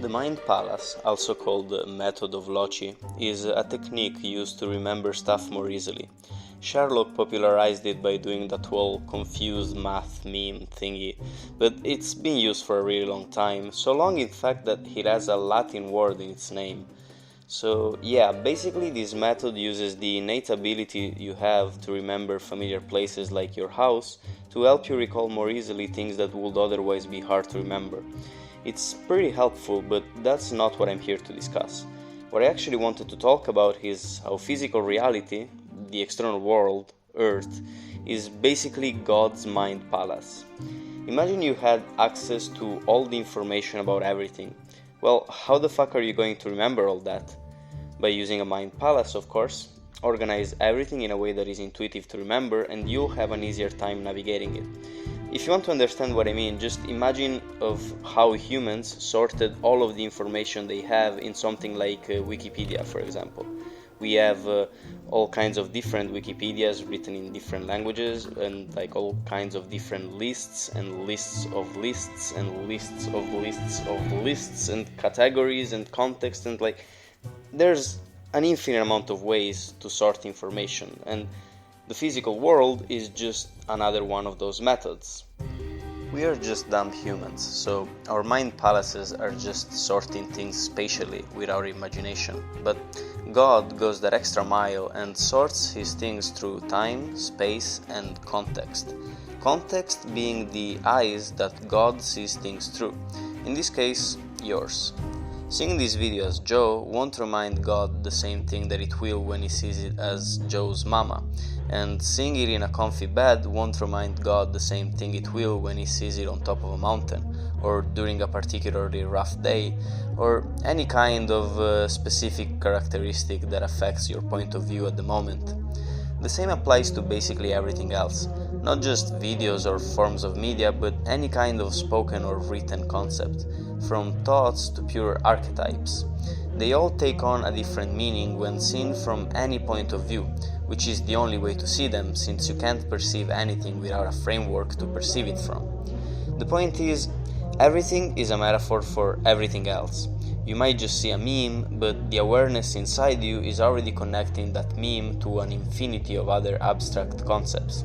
The mind palace, also called the method of Loci, is a technique used to remember stuff more easily. Sherlock popularized it by doing that whole confused math meme thingy, but it's been used for a really long time, so long in fact that it has a Latin word in its name. So yeah, basically this method uses the innate ability you have to remember familiar places like your house to help you recall more easily things that would otherwise be hard to remember. It's pretty helpful, but that's not what I'm here to discuss. What I actually wanted to talk about is how physical reality, the external world, Earth, is basically God's mind palace. Imagine you had access to all the information about everything. Well, how the fuck are you going to remember all that? By using a mind palace, of course. Organize everything in a way that is intuitive to remember, and you'll have an easier time navigating it. If you want to understand what I mean, just imagine of how humans sorted all of the information they have in something like Wikipedia, for example. We have all kinds of different Wikipedias written in different languages, and like all kinds of different lists and lists of lists and lists of lists of lists and categories and context, and like there's an infinite amount of ways to sort information, and the physical world is just another one of those methods. We are just dumb humans, so our mind palaces are just sorting things spatially with our imagination. But God goes that extra mile and sorts his things through time, space, and context. Context being the eyes that God sees things through. In this case, yours. Seeing this video as Joe won't remind God the same thing that it will when he sees it as Joe's mama, and seeing it in a comfy bed won't remind God the same thing it will when he sees it on top of a mountain, or during a particularly rough day, or any kind of specific characteristic that affects your point of view at the moment. The same applies to basically everything else, not just videos or forms of media, but any kind of spoken or written concept, from thoughts to pure archetypes. They all take on a different meaning when seen from any point of view, which is the only way to see them, since you can't perceive anything without a framework to perceive it from. The point is, everything is a metaphor for everything else. You might just see a meme, but the awareness inside you is already connecting that meme to an infinity of other abstract concepts.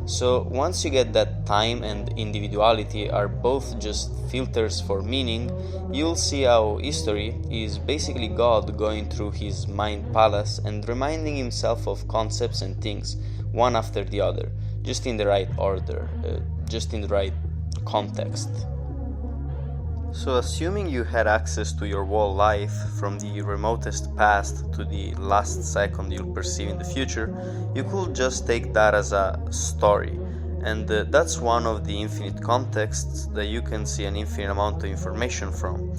So once you get that time and individuality are both just filters for meaning, you'll see how history is basically God going through his mind palace and reminding himself of concepts and things, one after the other, just in the right order, just in the right context. So assuming you had access to your whole life, from the remotest past to the last second you'll perceive in the future, you could just take that as a story. And that's one of the infinite contexts that you can see an infinite amount of information from.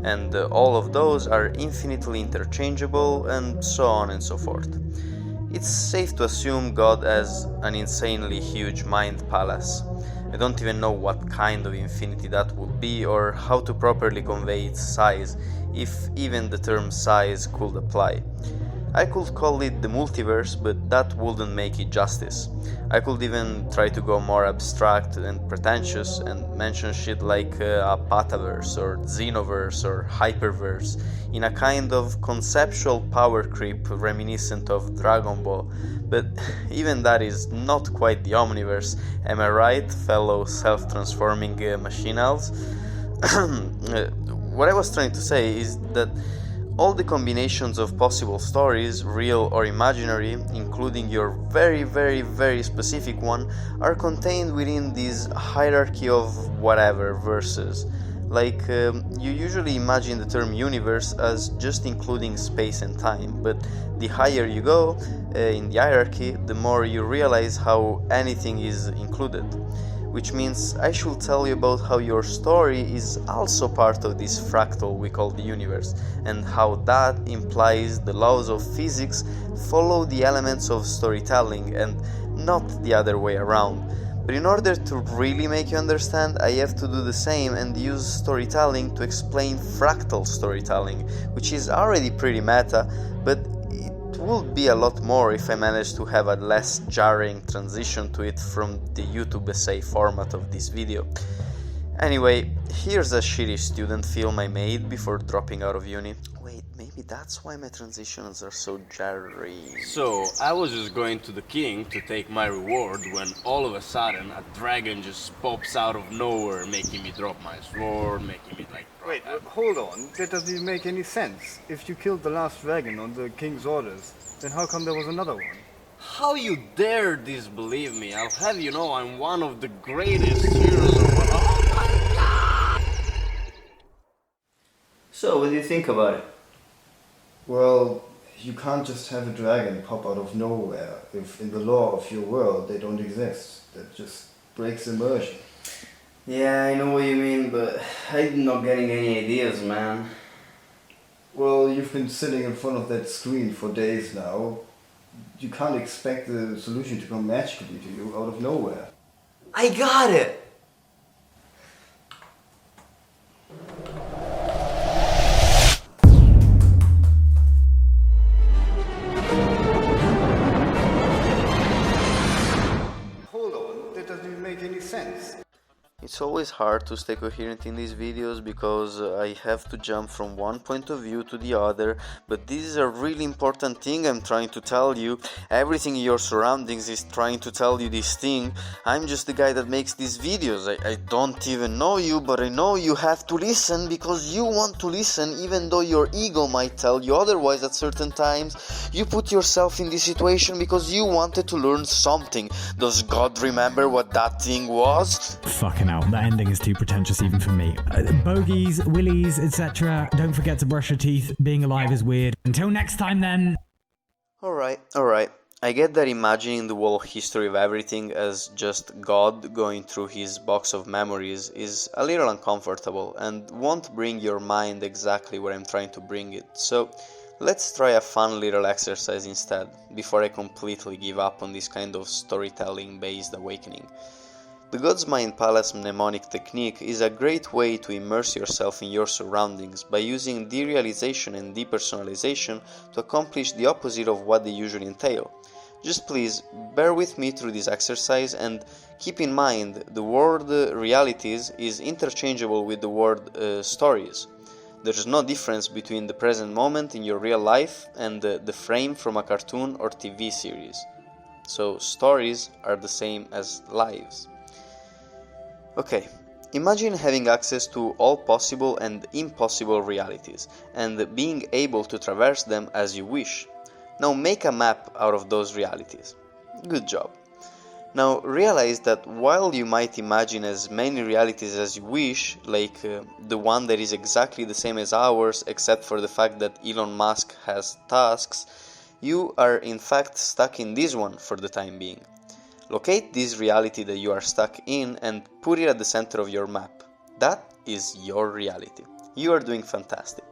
And all of those are infinitely interchangeable, and so on and so forth. It's safe to assume God has an insanely huge mind palace. I don't even know what kind of infinity that would be, or how to properly convey its size, if even the term size could apply. I could call it the multiverse, but that wouldn't make it justice. I could even try to go more abstract and pretentious and mention shit like a Pataphysics or Xenoverse or Hyperverse in a kind of conceptual power creep reminiscent of Dragon Ball, but even that is not quite the Omniverse, am I right, fellow self-transforming machine elves? What I was trying to say is that all the combinations of possible stories, real or imaginary, including your very, very, very specific one, are contained within this hierarchy of whatever verses. Like, you usually imagine the term universe as just including space and time, but the higher you go in the hierarchy, the more you realize how anything is included. Which means I should tell you about how your story is also part of this fractal we call the universe, and how that implies the laws of physics follow the elements of storytelling and not the other way around. But in order to really make you understand, I have to do the same and use storytelling to explain fractal storytelling, which is already pretty meta, but it would be a lot more if I managed to have a less jarring transition to it from the YouTube essay format of this video. Anyway, here's a shitty student film I made before dropping out of uni. Wait, maybe that's why my transitions are so jarring. So, I was just going to the king to take my reward when all of a sudden a dragon just pops out of nowhere, making me drop my sword, making me like... Wait, hold on. That doesn't even make any sense. If you killed the last dragon on the king's orders, then how come there was another one? How you dare disbelieve me? I'll have you know I'm one of the greatest heroes of all. Oh my god! So, what do you think about it? Well, you can't just have a dragon pop out of nowhere if in the law of your world they don't exist. That just breaks immersion. Yeah, I know what you mean, but I'm not getting any ideas, man. Well, you've been sitting in front of that screen for days now. You can't expect the solution to come magically to you out of nowhere. I got it! Hold on. That doesn't even make any sense. It's always hard to stay coherent in these videos because I have to jump from one point of view to the other, but this is a really important thing I'm trying to tell you. Everything in your surroundings is trying to tell you this thing. I'm just the guy that makes these videos. I don't even know you, but I know you have to listen because you want to listen even though your ego might tell you otherwise at certain times. You put yourself in this situation because you wanted to learn something. Does God remember what that thing was? Fucking hell, that ending is too pretentious even for me. Bogies, willies, etc. Don't forget to brush your teeth. Being alive is weird. Until next time then. Alright. I get that imagining the whole history of everything as just God going through his box of memories is a little uncomfortable and won't bring your mind exactly where I'm trying to bring it. So let's try a fun little exercise instead, before I completely give up on this kind of storytelling-based awakening. The God's Mind Palace mnemonic technique is a great way to immerse yourself in your surroundings by using derealization and depersonalization to accomplish the opposite of what they usually entail. Just please bear with me through this exercise and keep in mind the word realities is interchangeable with the word stories. There's no difference between the present moment in your real life and the frame from a cartoon or TV series. So stories are the same as lives. Okay, imagine having access to all possible and impossible realities, and being able to traverse them as you wish. Now make a map out of those realities. Good job. Now realize that while you might imagine as many realities as you wish, like the one that is exactly the same as ours except for the fact that Elon Musk has tasks, you are in fact stuck in this one for the time being. Locate this reality that you are stuck in and put it at the center of your map. That is your reality. You are doing fantastic.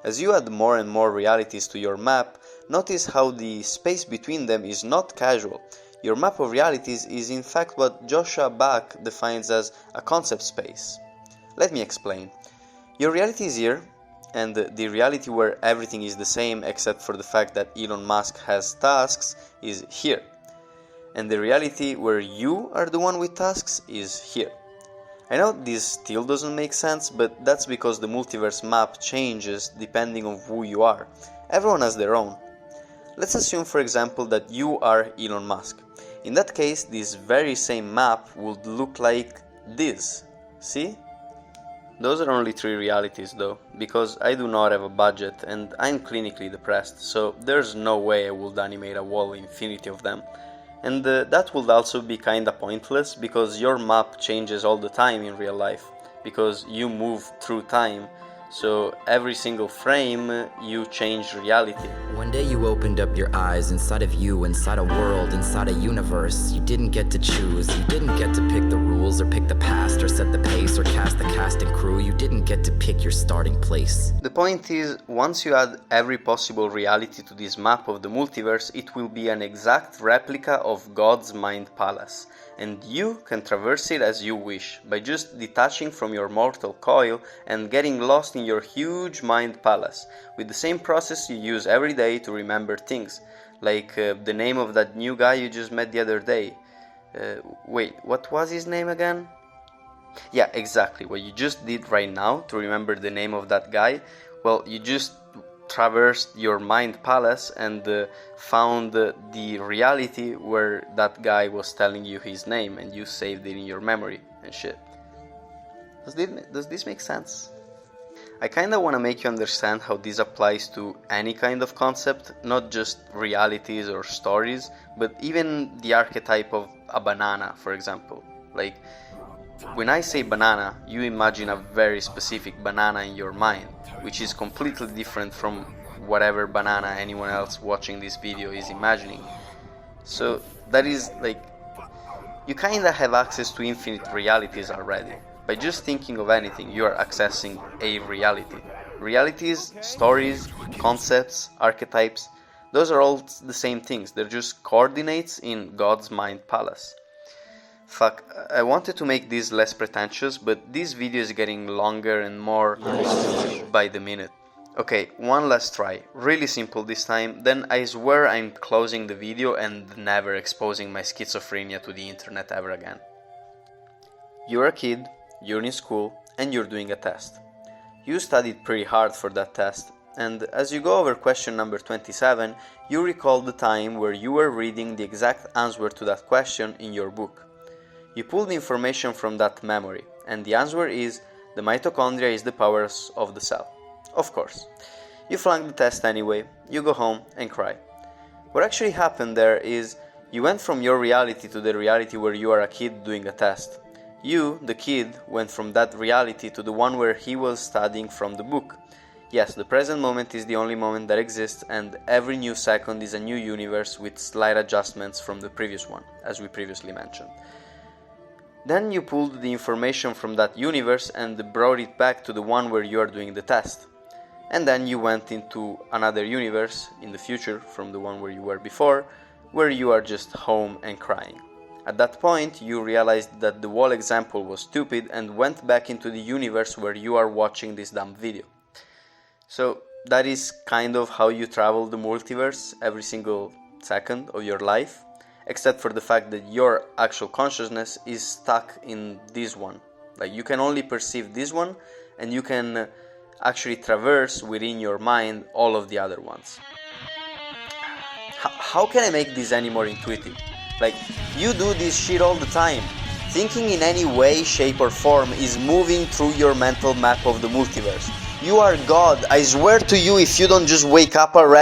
As you add more and more realities to your map, notice how the space between them is not casual. Your map of realities is in fact what Joshua Bach defines as a concept space. Let me explain. Your reality is here, and the reality where everything is the same except for the fact that Elon Musk has tasks is here. And the reality where you are the one with tasks is here. I know this still doesn't make sense, but that's because the multiverse map changes depending on who you are. Everyone has their own. Let's assume, for example, that you are Elon Musk. In that case, this very same map would look like this. See? Those are only 3 realities though, because I do not have a budget and I'm clinically depressed, so there's no way I would animate a whole infinity of them. And that would also be kinda pointless, because your map changes all the time in real life, because you move through time, so every single frame you change reality. One day you opened up your eyes inside of you, inside a world, inside a universe. You didn't get to choose, you didn't get to pick the rules or pick the past or set the pace or cast the cast and crew. You didn't get to pick your starting place. The point is, once you add every possible reality to this map of the multiverse, it will be an exact replica of God's Mind Palace, and you can traverse it as you wish, by just detaching from your mortal coil and getting lost in your huge mind palace, with the same process you use every day to remember things, like the name of that new guy you just met the other day. Wait, what was his name again? Yeah, exactly. What you just did right now to remember the name of that guy, well, you just traversed your mind palace and found the reality where that guy was telling you his name, and you saved it in your memory and shit. Does this make sense? I kinda wanna make you understand how this applies to any kind of concept, not just realities or stories, but even the archetype of a banana, for example. Like, when I say banana, you imagine a very specific banana in your mind, which is completely different from whatever banana anyone else watching this video is imagining. So that is like, you kinda have access to infinite realities already. By just thinking of anything, you are accessing a reality. Realities, stories, concepts, archetypes, those are all the same things. They're just coordinates in God's mind palace. Fuck, I wanted to make this less pretentious, but this video is getting longer and more by the minute. Okay, one last try. Really simple this time, then I swear I'm closing the video and never exposing my schizophrenia to the internet ever again. You're a kid, you're in school, and you're doing a test. You studied pretty hard for that test, and as you go over question number 27, you recall the time where you were reading the exact answer to that question in your book. You pull the information from that memory, and the answer is the mitochondria is the powers of the cell. Of course. You flunk the test anyway, you go home and cry. What actually happened there is you went from your reality to the reality where you are a kid doing a test. You, the kid, went from that reality to the one where he was studying from the book. Yes, the present moment is the only moment that exists, and every new second is a new universe with slight adjustments from the previous one, as we previously mentioned. Then you pulled the information from that universe and brought it back to the one where you are doing the test. And then you went into another universe in the future from the one where you were before, where you are just home and crying. At that point, you realized that the wall example was stupid and went back into the universe where you are watching this dumb video. So that is kind of how you travel the multiverse every single second of your life, except for the fact that your actual consciousness is stuck in this one. Like, you can only perceive this one, and you can actually traverse within your mind all of the other ones. How can I make this any more intuitive? Like, you do this shit all the time. Thinking in any way, shape or form is moving through your mental map of the multiverse. You are God. I swear to you, if you don't just wake up already.